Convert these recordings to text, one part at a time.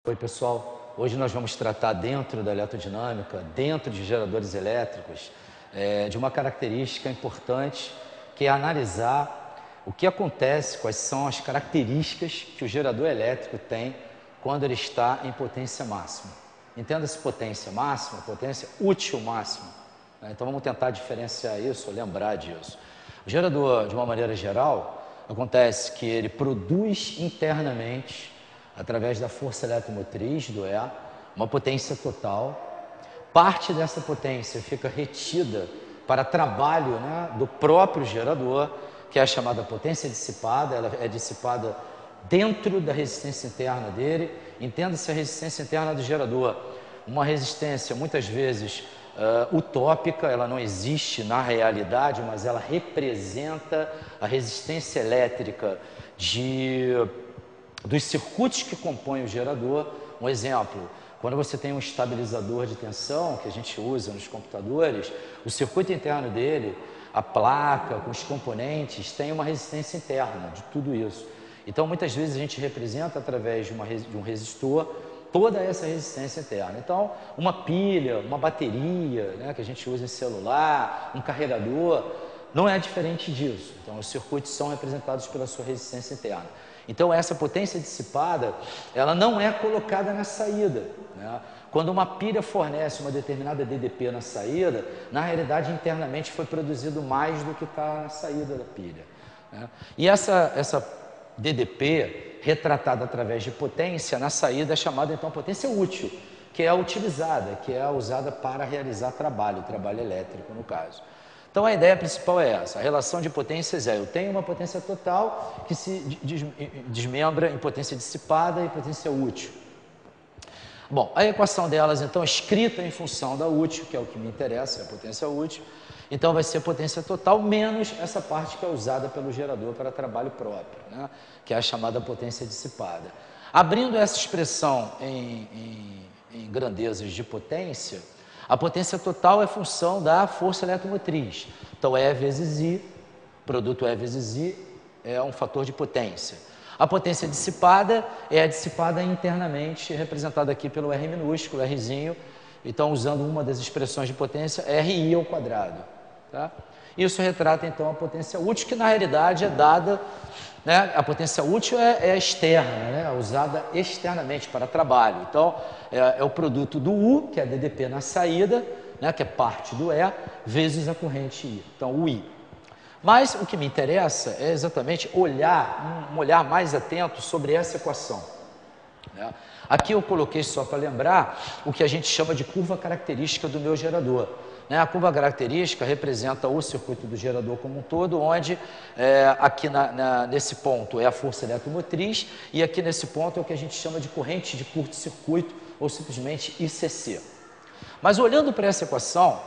Oi pessoal, hoje nós vamos tratar dentro da eletrodinâmica, dentro de geradores elétricos, de uma característica importante que é analisar o que acontece, quais são as características que o gerador elétrico tem quando ele está em potência máxima. Entenda-se potência máxima, potência útil máxima, né? Então vamos tentar diferenciar isso, lembrar disso. O gerador, de uma maneira geral, acontece que ele produz internamente, através da força eletromotriz do E, uma potência total. Parte dessa potência fica retida para trabalho, né, do próprio gerador, que é a chamada potência dissipada. Ela é dissipada dentro da resistência interna dele. Entenda-se a resistência interna do gerador, uma resistência muitas vezes utópica, ela não existe na realidade, mas ela representa a resistência elétrica dos circuitos que compõem o gerador. Um exemplo, quando você tem um estabilizador de tensão, que a gente usa nos computadores, o circuito interno dele, a placa com os componentes, tem uma resistência interna de tudo isso. Então, muitas vezes a gente representa através de um resistor toda essa resistência interna. Então, uma pilha, uma bateria, né, que a gente usa em celular, um carregador, não é diferente disso. Então, os circuitos são representados pela sua resistência interna. Então, essa potência dissipada, ela não é colocada na saída, né? Quando uma pilha fornece uma determinada DDP na saída, na realidade, internamente foi produzido mais do que está na saída da pilha, né? E essa DDP, retratada através de potência, na saída é chamada, então, potência útil, que é a utilizada, que é a usada para realizar trabalho elétrico, no caso. Então, a ideia principal é essa, a relação de potências eu tenho uma potência total que se desmembra em potência dissipada e potência útil. Bom, a equação delas, então, é escrita em função da útil, que é o que me interessa, é a potência útil. Então, vai ser potência total menos essa parte que é usada pelo gerador para trabalho próprio, né? Que é a chamada potência dissipada. Abrindo essa expressão em grandezas de potência, a potência total é função da força eletromotriz. Então, E vezes I, produto E vezes I, é um fator de potência. A potência dissipada é a dissipada internamente, representada aqui pelo R minúsculo, Rzinho. Então, usando uma das expressões de potência, RI ao quadrado. Tá? Isso retrata, então, a potência útil, que na realidade é dada, né? A potência útil é externa, né? É usada externamente para trabalho. Então, é o produto do U, que é a DDP na saída, né? Que é parte do E, vezes a corrente I. Então, o I. Mas o que me interessa é exatamente um olhar mais atento sobre essa equação, né? Aqui eu coloquei, só para lembrar, o que a gente chama de curva característica do meu gerador, né? A curva característica representa o circuito do gerador como um todo, onde aqui nesse ponto é a força eletromotriz e aqui nesse ponto é o que a gente chama de corrente de curto-circuito, ou simplesmente ICC. Mas olhando para essa equação,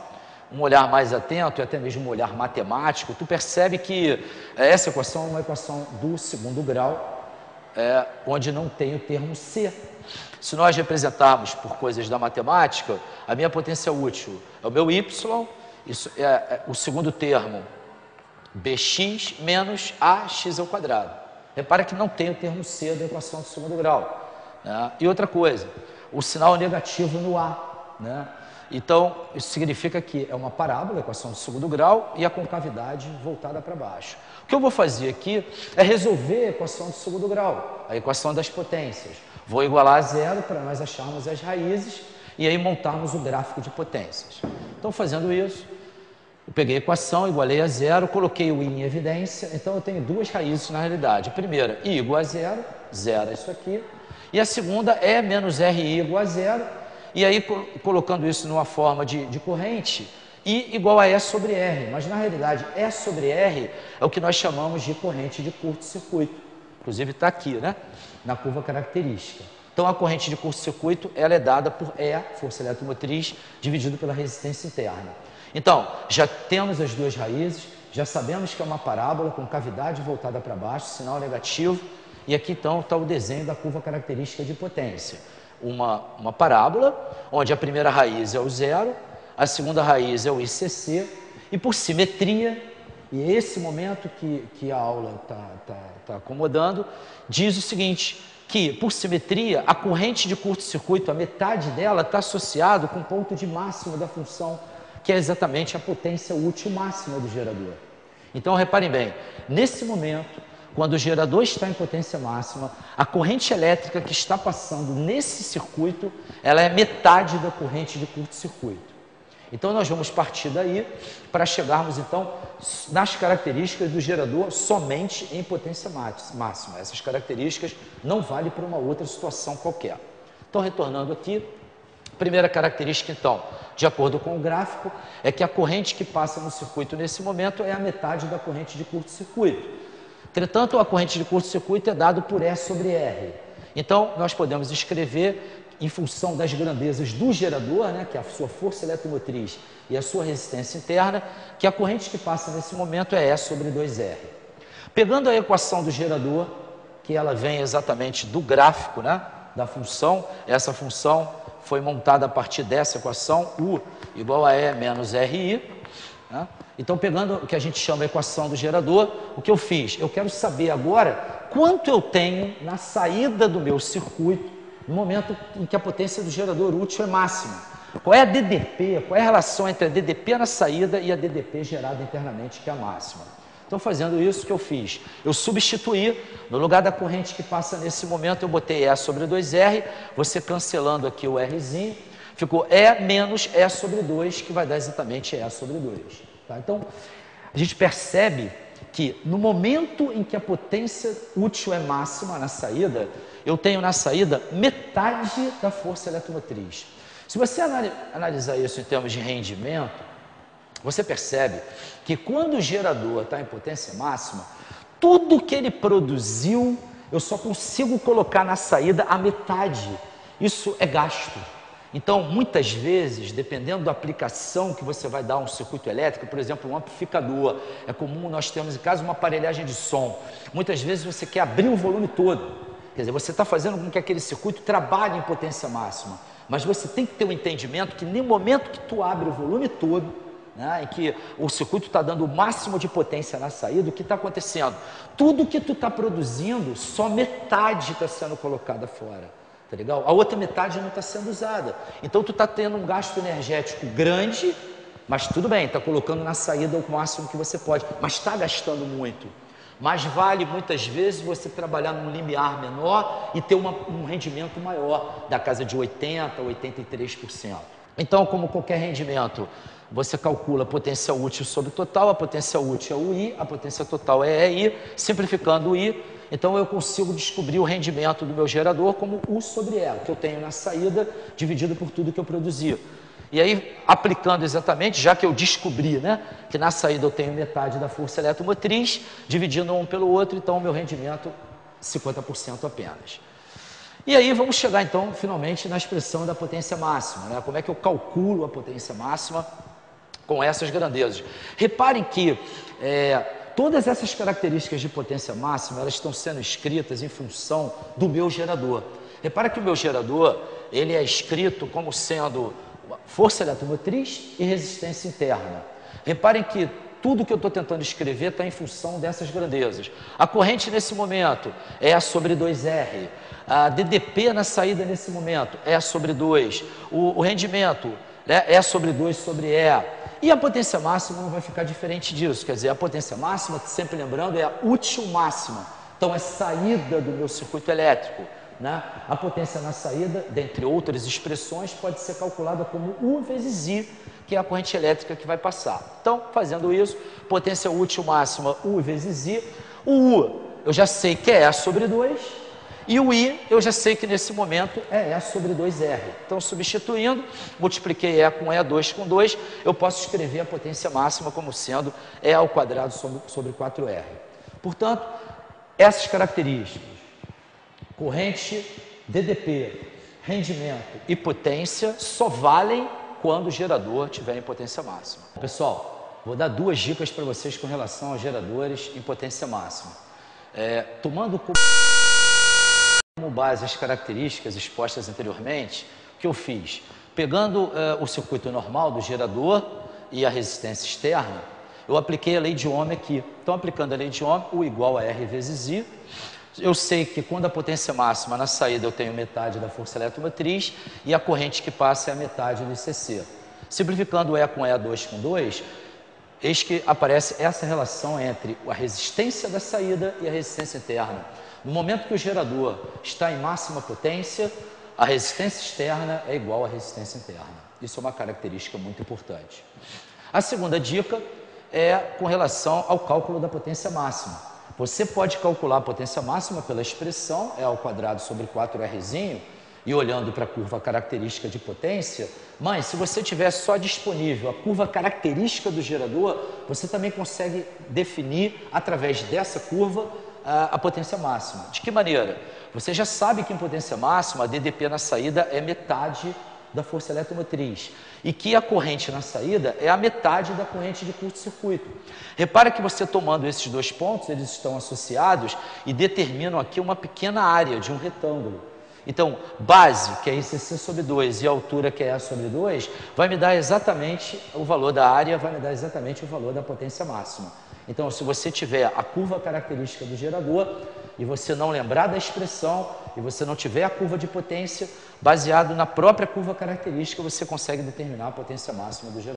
um olhar mais atento e até mesmo um olhar matemático, tu percebe que essa equação é uma equação do segundo grau, onde não tem o termo C. Se nós representarmos por coisas da matemática, a minha potência útil é o meu Y, isso é o segundo termo, Bx menos AX ao quadrado. Repara que não tem o termo C da equação do segundo grau, né? E outra coisa, o sinal negativo no A, né? Então, isso significa que é uma parábola, a equação do segundo grau, e a concavidade voltada para baixo. O que eu vou fazer aqui é resolver a equação do segundo grau, a equação das potências. Vou igualar a zero para nós acharmos as raízes e aí montarmos o gráfico de potências. Então, fazendo isso, eu peguei a equação, igualei a zero, coloquei o I em evidência. Então, eu tenho duas raízes na realidade. A primeira, I igual a zero, zero é isso aqui. E a segunda, E menos RI igual a zero. E aí, colocando isso numa forma de corrente, I igual a E sobre R. Mas, na realidade, E sobre R é o que nós chamamos de corrente de curto-circuito. Inclusive, está aqui, né? Na curva característica. Então, a corrente de curto-circuito, ela é dada por E, força eletromotriz, dividido pela resistência interna. Então, já temos as duas raízes, já sabemos que é uma parábola com cavidade voltada para baixo, sinal negativo. E aqui, então, está o desenho da curva característica de potência. Uma parábola, onde a primeira raiz é o zero, a segunda raiz é o ICC, e por simetria, e é esse momento que a aula está acomodando, diz o seguinte, que, por simetria, a corrente de curto-circuito, a metade dela está associado com o ponto de máximo da função, que é exatamente a potência útil máxima do gerador. Então, reparem bem, nesse momento, quando o gerador está em potência máxima, a corrente elétrica que está passando nesse circuito, ela é metade da corrente de curto-circuito. Então, nós vamos partir daí para chegarmos, então, nas características do gerador somente em potência máxima. Essas características não valem para uma outra situação qualquer. Então, retornando aqui, primeira característica, então, de acordo com o gráfico, é que a corrente que passa no circuito nesse momento é a metade da corrente de curto-circuito. Entretanto, a corrente de curto-circuito é dada por E sobre R. Então, nós podemos escrever, em função das grandezas do gerador, né, que é a sua força eletromotriz e a sua resistência interna, que a corrente que passa nesse momento é E sobre 2R. Pegando a equação do gerador, que ela vem exatamente do gráfico, né, da função, essa função foi montada a partir dessa equação, U igual a E menos RI. Né? Então, pegando o que a gente chama de equação do gerador, o que eu fiz? Eu quero saber agora quanto eu tenho na saída do meu circuito no momento em que a potência do gerador útil é máxima. Qual é a DDP, qual é a relação entre a DDP na saída e a DDP gerada internamente, que é a máxima? Então, fazendo isso, o que eu fiz? Eu substituí, no lugar da corrente que passa nesse momento, eu botei E sobre 2R, você cancelando aqui o Rzinho, ficou E menos E sobre 2, que vai dar exatamente E sobre 2. Tá? Então, a gente percebe que no momento em que a potência útil é máxima na saída, eu tenho na saída metade da força eletromotriz. Se você analisar isso em termos de rendimento, você percebe que quando o gerador está em potência máxima, tudo que ele produziu, eu só consigo colocar na saída a metade. Isso é gasto. Então, muitas vezes, dependendo da aplicação que você vai dar a um circuito elétrico, por exemplo, um amplificador, é comum nós termos em casa uma aparelhagem de som. Muitas vezes você quer abrir o volume todo. Quer dizer, você está fazendo com que aquele circuito trabalhe em potência máxima. Mas você tem que ter um entendimento que no momento que tu abre o volume todo, né, em que o circuito está dando o máximo de potência na saída, o que está acontecendo? Tudo que tu está produzindo, só metade está sendo colocada fora. Tá legal? A outra metade não está sendo usada. Então, tu está tendo um gasto energético grande, mas tudo bem, está colocando na saída o máximo que você pode, mas está gastando muito. Mas vale, muitas vezes, você trabalhar num limiar menor e ter um rendimento maior, da casa de 80% a 83%. Então, como qualquer rendimento, você calcula a potência útil sobre total, a potência útil é o I, a potência total é EI, simplificando o I, então eu consigo descobrir o rendimento do meu gerador como U sobre E, que eu tenho na saída, dividido por tudo que eu produzi. E aí, aplicando exatamente, já que eu descobri, né, que na saída eu tenho metade da força eletromotriz, dividindo um pelo outro, então o meu rendimento 50% apenas. E aí vamos chegar então, finalmente, na expressão da potência máxima, né? Como é que eu calculo a potência máxima com essas grandezas? Reparem que todas essas características de potência máxima, elas estão sendo escritas em função do meu gerador. Repara que o meu gerador, ele é escrito como sendo força eletromotriz e resistência interna. Reparem que tudo que eu estou tentando escrever está em função dessas grandezas. A corrente nesse momento é A sobre 2R. A DDP na saída nesse momento é A sobre 2. O rendimento, né, é A sobre 2 sobre E. E a potência máxima não vai ficar diferente disso. Quer dizer, a potência máxima, sempre lembrando, é a útil máxima. Então, é saída do meu circuito elétrico. Né? A potência na saída, dentre outras expressões, pode ser calculada como U vezes I, que é a corrente elétrica que vai passar. Então, fazendo isso, potência útil máxima U vezes I. O U eu já sei que é E sobre 2, e o I eu já sei que nesse momento é E sobre 2R. Então, substituindo, multipliquei E com E, 2 com 2, eu posso escrever a potência máxima como sendo E ao quadrado sobre 4R. Portanto, essas características, corrente, DDP, rendimento e potência, só valem quando o gerador estiver em potência máxima. Pessoal, vou dar duas dicas para vocês com relação aos geradores em potência máxima. Tomando como base as características expostas anteriormente, o que eu fiz? Pegando o circuito normal do gerador e a resistência externa, eu apliquei a lei de Ohm aqui. Então, aplicando a lei de Ohm, U igual a R vezes I, Eu sei que quando a potência máxima na saída eu tenho metade da força eletromotriz e a corrente que passa é a metade do ICC. Simplificando E com E, 2 com 2, eis que aparece essa relação entre a resistência da saída e a resistência interna. No momento que o gerador está em máxima potência, a resistência externa é igual à resistência interna. Isso é uma característica muito importante. A segunda dica é com relação ao cálculo da potência máxima. Você pode calcular a potência máxima pela expressão E ao quadrado sobre 4Rzinho, e olhando para a curva característica de potência, mas se você tiver só disponível a curva característica do gerador, você também consegue definir através dessa curva a potência máxima. De que maneira? Você já sabe que em potência máxima a DDP na saída é metade da força eletromotriz e que a corrente na saída é a metade da corrente de curto-circuito. Repara que você tomando esses dois pontos, eles estão associados e determinam aqui uma pequena área de um retângulo. Então, base, que é ICC sobre 2, e altura, que é A sobre 2, vai me dar exatamente o valor da área, vai me dar exatamente o valor da potência máxima. Então, se você tiver a curva característica do gerador e você não lembrar da expressão e você não tiver a curva de potência, baseado na própria curva característica, você consegue determinar a potência máxima do gerador.